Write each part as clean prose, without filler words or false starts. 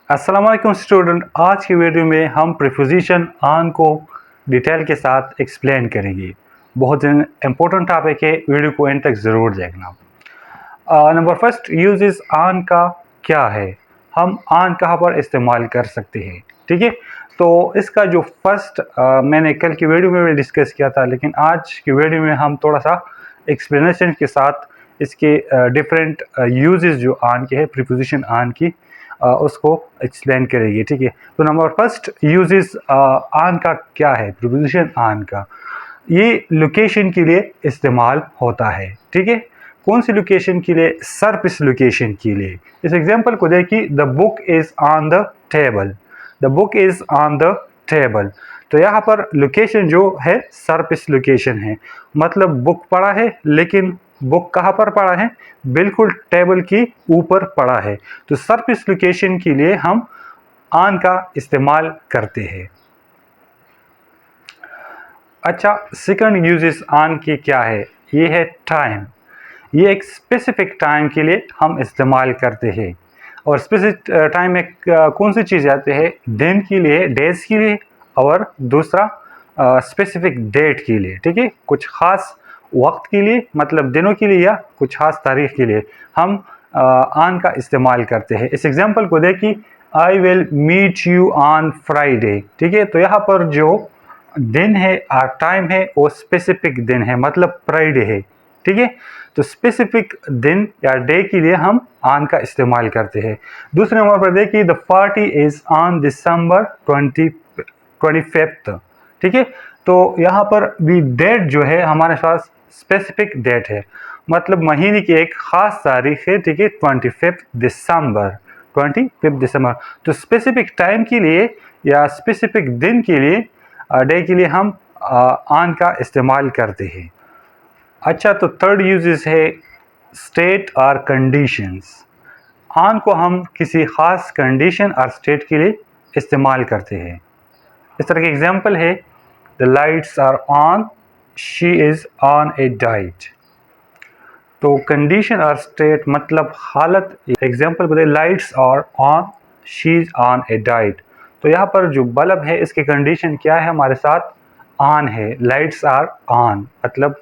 अस्सलाम वालेकुम स्टूडेंट। आज की वीडियो में हम प्रीपोजिशन ऑन को डिटेल के साथ एक्सप्लेन करेंगे। बहुत इम्पोर्टेंट टॉपिक है, वीडियो को एंड तक ज़रूर देखना। नंबर फर्स्ट, यूजेस ऑन का क्या है, हम ऑन कहाँ पर इस्तेमाल कर सकते हैं। ठीक है, तो इसका जो फर्स्ट मैंने कल की वीडियो में भी डिस्कस किया था, लेकिन आज की वीडियो में हम थोड़ा सा एक्सप्लेनेशन के साथ इसके डिफरेंट यूजेस जो ऑन के है, प्रीपोजिशन ऑन की उसको एक्सप्लेन करेगी। ठीक है, तो नंबर फर्स्ट, यूजेस ऑन का क्या है। प्रीपोजिशन ऑन का ये लोकेशन के लिए इस्तेमाल होता है। ठीक है, कौन सी लोकेशन के लिए? सर्विस लोकेशन के लिए। इस एग्जांपल को देखिए, the book is on the table. The book is on the table, तो यहाँ पर लोकेशन जो है सर्विस लोकेशन है, मतलब बुक पड़ा है, लेकिन बुक कहाँ पर पड़ा है? बिल्कुल टेबल की ऊपर पड़ा है। तो सर्विस लोकेशन के लिए हम ऑन का इस्तेमाल करते हैं। अच्छा, सेकंड यूजेस ऑन की क्या है? ये है टाइम। ये एक स्पेसिफिक टाइम के लिए हम इस्तेमाल करते हैं। और स्पेसिफिक टाइम में कौन सी चीज़ आती है? दिन के लिए, डेज के लिए, और दूसरा स्पेसिफिक डेट के लिए। ठीक है, कुछ ख़ास वक्त के लिए, मतलब दिनों के लिए या कुछ ख़ास तारीख के लिए हम ऑन का इस्तेमाल करते हैं। इस एग्जांपल को देखिए, I will meet you on Friday. ठीक है, तो यहाँ पर जो दिन है और टाइम है वो स्पेसिफिक दिन है, मतलब फ्राइडे है। ठीक है, तो स्पेसिफिक दिन या डे के लिए हम ऑन का इस्तेमाल करते हैं। दूसरे नंबर पर देखिए, the party is on December 25। ठीक है, तो यहाँ पर भी डेट जो है हमारे पास स्पेसिफिक डेट है, मतलब महीने की एक खास तारीख है। ठीक है, 25 दिसंबर, 25 दिसंबर। तो स्पेसिफिक टाइम के लिए या स्पेसिफिक दिन के लिए, डे के लिए हम ऑन का इस्तेमाल करते हैं। अच्छा, तो थर्ड यूजेस है स्टेट और कंडीशंस। ऑन को हम किसी ख़ास कंडीशन और स्टेट के लिए इस्तेमाल करते हैं। इस तरह के एग्जांपल है, the lights are on, she is on a diet. तो कंडीशन और स्टेट मतलब हालत। एग्जांपल बताइए, lights are on, she is on a diet. तो यहाँ पर जो बल्ब है इसकी कंडीशन क्या है? हमारे साथ ऑन है, लाइट्स आर ऑन, मतलब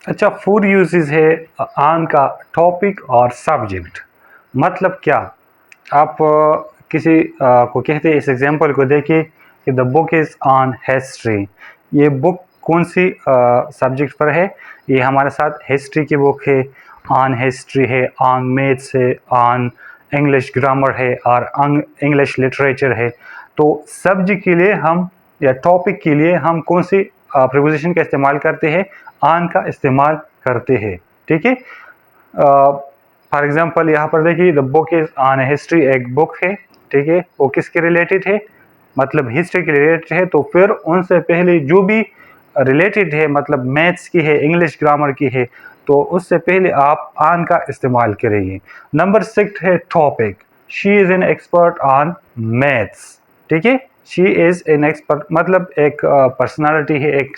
अच्छा, फोर यूजेस है ऑन का, टॉपिक और सब्जेक्ट। मतलब क्या? आप किसी को कहते हैं, इस एग्जांपल को देखिए कि the book is on history. ये बुक कौन सी सब्जेक्ट पर है? ये हमारे साथ हिस्ट्री की बुक है। ऑन हिस्ट्री है, ऑन मैथ्स है, ऑन इंग्लिश ग्रामर है, और इंग्लिश लिटरेचर है। तो सब्जेक्ट के लिए हम या टॉपिक के लिए हम कौन सी प्रीपोजिशन का इस्तेमाल करते हैं? ऑन का इस्तेमाल करते हैं। ठीक है, फॉर एग्जांपल यहाँ पर देखिए, the book is on history एक बुक है। ठीक है, वो किसके रिलेटेड है? मतलब हिस्ट्री के रिलेटेड है। तो फिर उनसे पहले जो भी रिलेटेड है, मतलब मैथ्स की है, इंग्लिश ग्रामर की है, तो उससे पहले आप ऑन का इस्तेमाल करेंगे। नंबर 6 है topic. She is an expert on maths. ठीक है, शी इज़ एन एक्सपर्ट मतलब एक पर्सनालिटी है, एक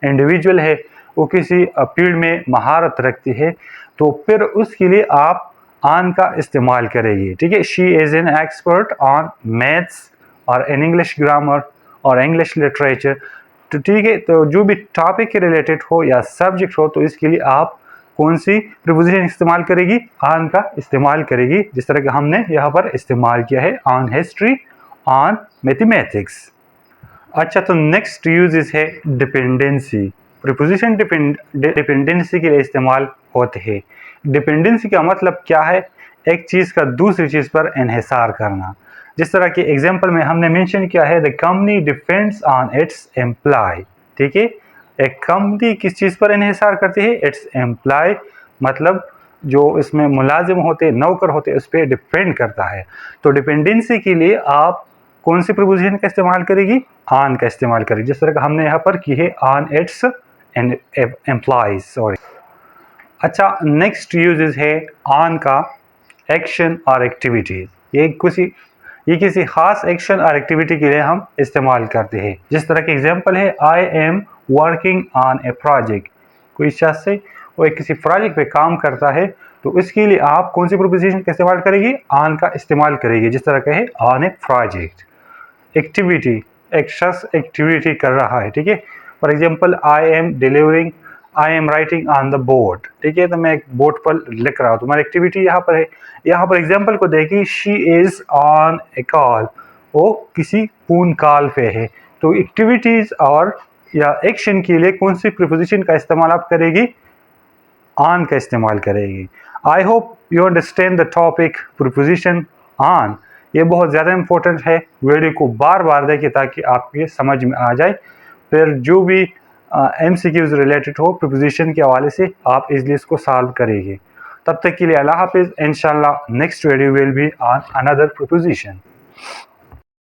इंडिविजुअल है, वो किसी फील्ड में महारत रखती है, तो फिर उसके लिए आप ऑन का इस्तेमाल करेंगे। ठीक है, she is an expert on maths और इन इंग्लिश ग्रामर और इंग्लिश लिटरेचर। तो ठीक है, तो जो भी टॉपिक के रिलेटेड हो या सब्जेक्ट हो, तो इसके लिए आप कौन सी प्रीपोजिशन इस्तेमाल करेगी? ऑन का इस्तेमाल करेगी, जिस तरह का हमने यहाँ पर इस्तेमाल किया है, ऑन हिस्ट्री, ऑन मैथमेटिक्स। अच्छा, तो नेक्स्ट यूजेस है डिपेंडेंसी। प्रीपोजिशन डिपेंडेंसी के लिए इस्तेमाल होते हैं। डिपेंडेंसी का मतलब क्या है? एक चीज़ का दूसरी चीज़ पर इन्हिसार करना। जिस तरह के एग्जांपल में हमने मेंशन किया है, the company depends on its employ. ठीक है, एक कंपनी किस चीज़ पर इन्हिसार करती है? इट्स एम्प्लॉय, मतलब जो इसमें मुलाजिम होते, नौकर होते, उस पर डिपेंड करता है। तो डिपेंडेंसी के लिए आप कौन सी प्रीपोजिशन का इस्तेमाल करेगी? ऑन का इस्तेमाल करेगी, जिस तरह का हमने यहाँ पर की है, ऑन इट्स एम्प्लॉयज। सॉरी। अच्छा, नेक्स्ट यूजेस है ऑन का एक्शन और एक्टिविटीज। ये किसी खास एक्शन और एक्टिविटी के लिए हम इस्तेमाल करते हैं। जिस तरह के एग्जांपल है, I am working on A project. कोई शख्स है वो किसी प्रोजेक्ट पे काम करता है, तो इसके लिए आप कौन सी प्रीपोजिशन का इस्तेमाल करेंगे? ऑन का इस्तेमाल करेंगे। जिस तरह कहे ऑन ए प्रोजेक्ट। एक्टिविटी, एक शख्स एक्टिविटी कर रहा है, ठीक है। For example I am delivering, I am writing on the board, ठीक है। तो मैं एक बोर्ड पर लिख रहा हूँ, तुम्हारी एक्टिविटी यहाँ पर है। यहाँ पर एग्जाम्पल को देखिए, she is on A call, वो किसी फोन कॉल पे है। तो एक्टिविटीज़ और या एक्शन के लिए कौन सी प्रीपोजिशन का इस्तेमाल आप करेगी? ऑन का इस्तेमाल करेगी। I hope you understand the topic preposition on. ये बहुत ज़्यादा इम्पोर्टेंट है। वीडियो को बार बार देखिए ताकि आपके समझ में आ जाए। फिर जो भी MCQs रिलेटेड हो प्रीपोजिशन के हवाले से आप इजली इसको सॉल्व करेंगे। तब तक के लिए अल्लाह हाफिज़। इंशाल्लाह next video will be on another preposition.